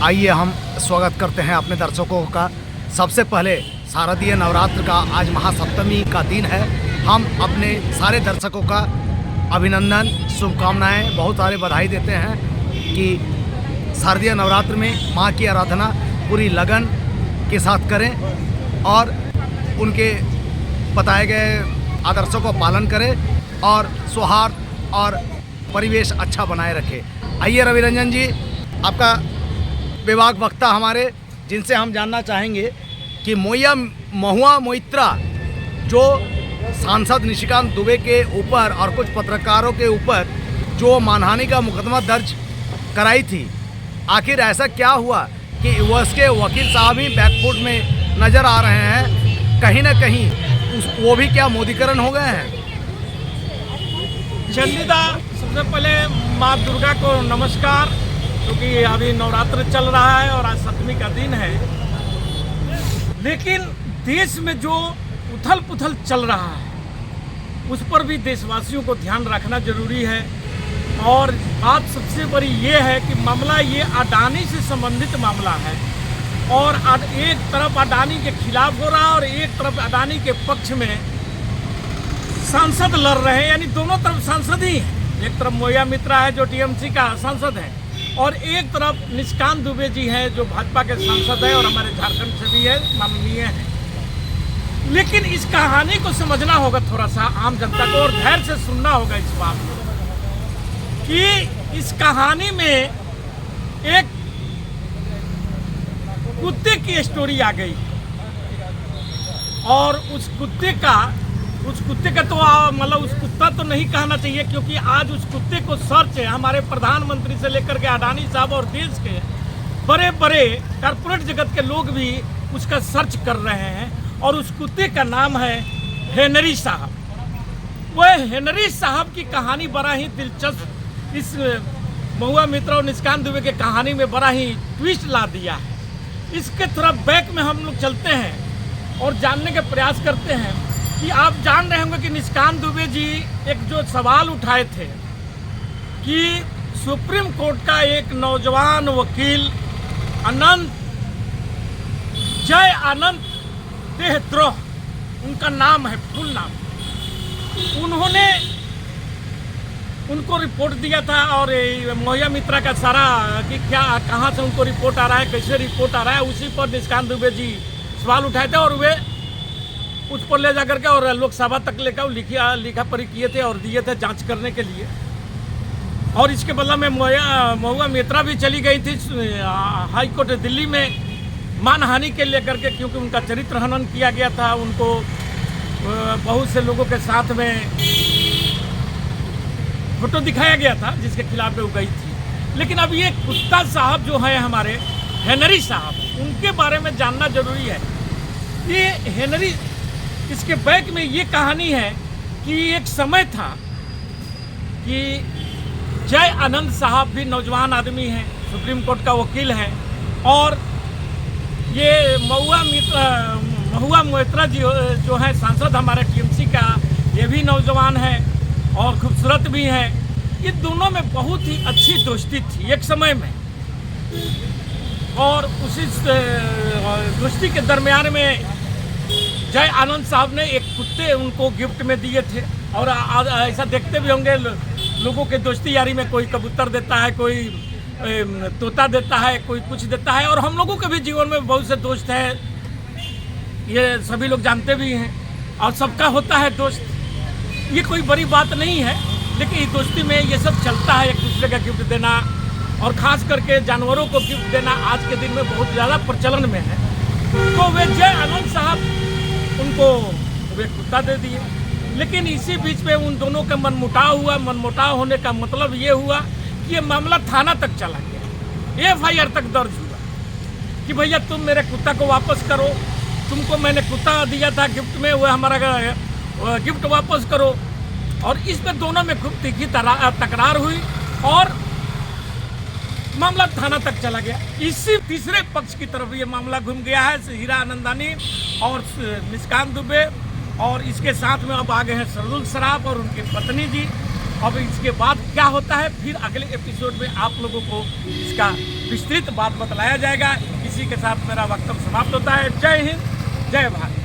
आइए हम स्वागत करते हैं अपने दर्शकों का। सबसे पहले शारदीय नवरात्र का आज महासप्तमी का दिन है। हम अपने सारे दर्शकों का अभिनंदन, शुभकामनाएं, बहुत सारे बधाई देते हैं कि शारदीय नवरात्र में माँ की आराधना पूरी लगन के साथ करें और उनके बताए गए आदर्शों को पालन करें और सौहार्द और परिवेश अच्छा बनाए रखें। आइए रविरंजन जी, आपका विभाग वक्ता हमारे, जिनसे हम जानना चाहेंगे कि महुआ मोइत्रा जो सांसद निशिकांत दुबे के ऊपर और कुछ पत्रकारों के ऊपर जो मानहानि का मुकदमा दर्ज कराई थी, आखिर ऐसा क्या हुआ कि उसके वकील साहब ही बैकफुट में नज़र आ रहे हैं? कहीं ना कहीं वो भी क्या मोदीकरण हो गए हैं? चंदिदा, सबसे पहले माँ दुर्गा को नमस्कार, क्योंकि अभी नवरात्र चल रहा है और आज सप्तमी का दिन है। लेकिन देश में जो उथल पुथल चल रहा है उस पर भी देशवासियों को ध्यान रखना जरूरी है। और बात सबसे बड़ी ये है कि मामला ये अडानी से संबंधित मामला है और एक तरफ अडानी के खिलाफ हो रहा है और एक तरफ अडानी के पक्ष में सांसद लड़ रहे हैं, यानी दोनों तरफ सांसद ही हैं। एक तरफ महुआ मोइत्रा है जो टीएमसी का सांसद है और एक तरफ निशिकांत दुबे जी हैं जो भाजपा के सांसद है और हमारे झारखंड से भी है, माननीय है। लेकिन इस कहानी को समझना होगा थोड़ा सा आम जनता को, और धैर्य से सुनना होगा इस बात को कि इस कहानी में एक कुत्ते की स्टोरी आ गई और उस कुत्ते का तो मतलब उस कुत्ता तो नहीं कहना चाहिए, क्योंकि आज उस कुत्ते को सर्च है हमारे प्रधानमंत्री से लेकर के अडानी साहब और देश के बड़े बड़े कॉर्पोरेट जगत के लोग भी उसका सर्च कर रहे हैं। और उस कुत्ते का नाम है हेनरी साहब। वह हेनरी साहब की कहानी बड़ा ही दिलचस्प, इस महुआ मोइत्रा और निशिकांत दुबे की कहानी में बड़ा ही ट्विस्ट ला दिया है। इसके थोड़ा बैक में हम लोग चलते हैं और जानने का प्रयास करते हैं कि आप जान रहे होंगे कि निशिकांत दुबे जी एक जो सवाल उठाए थे कि सुप्रीम कोर्ट का एक नौजवान वकील जय अनंत देशद्रोह, उनका नाम है, फुल नाम, उन्होंने उनको रिपोर्ट दिया था और महुआ मोइत्रा का सारा कि क्या कहाँ से उनको रिपोर्ट आ रहा है, कैसे रिपोर्ट आ रहा है, उसी पर निशिकांत दुबे जी सवाल उठाए थे और वे उस पर ले जाकर के और लोकसभा तक लेकर लिखा पढ़ी किए थे और दिए थे जांच करने के लिए। और इसके बदला में महुआ मोइत्रा भी चली गई थी हाई कोर्ट दिल्ली में मानहानि के लेकर के, क्योंकि उनका चरित्र हनन किया गया था। उनको बहुत से लोगों के साथ में फोटो दिखाया गया था जिसके खिलाफ वो गई थी। लेकिन अब ये कुत्ता साहब जो है हमारे हेनरी साहब, उनके बारे में जानना जरूरी है। ये हेनरी, इसके बैक में ये कहानी है कि एक समय था कि जय आनंद साहब भी नौजवान आदमी हैं, सुप्रीम कोर्ट का वकील हैं, और ये महुआ मोइत्रा जी जो है सांसद हमारे टीएमसी का, ये भी नौजवान है और खूबसूरत भी है। ये दोनों में बहुत ही अच्छी दोस्ती थी एक समय में, और उसी दोस्ती के दरमियान में जय आनंद साहब ने एक कुत्ते उनको गिफ्ट में दिए थे। और ऐसा देखते भी होंगे लोगों के दोस्ती यारी में, कोई कबूतर देता है, कोई तोता देता है, कोई कुछ देता है। और हम लोगों के भी जीवन में बहुत से दोस्त हैं, ये सभी लोग जानते भी हैं, और सबका होता है दोस्त। ये कोई बड़ी बात नहीं है, लेकिन इस दोस्ती में ये सब चलता है, एक दूसरे का गिफ्ट देना और ख़ास करके जानवरों को गिफ्ट देना आज के दिन में बहुत ज़्यादा प्रचलन में है। तो वे जय आनंद साहब उनको वे कुत्ता दे दिए। लेकिन इसी बीच में उन दोनों का मनमुटाव हुआ। मनमुटाव होने का मतलब ये हुआ कि ये मामला थाना तक चला गया, FIR तक दर्ज हुआ कि भैया तुम मेरे कुत्ता को वापस करो, तुमको मैंने कुत्ता दिया था गिफ्ट में, वह हमारा गिफ्ट वापस करो। और इस पर दोनों में खूब तीखी तकरार हुई और मामला थाना तक चला गया। इसी तीसरे पक्ष की तरफ ये मामला घूम गया है, हीरा आनंदानी और निशिकांत दुबे, और इसके साथ में अब आ गए हैं सरदुल सराफ और उनकी पत्नी जी। अब इसके बाद क्या होता है फिर अगले एपिसोड में आप लोगों को इसका विस्तृत बात बतलाया जाएगा। इसी के साथ मेरा वक्तव्य समाप्त होता है। जय हिंद, जय भारत।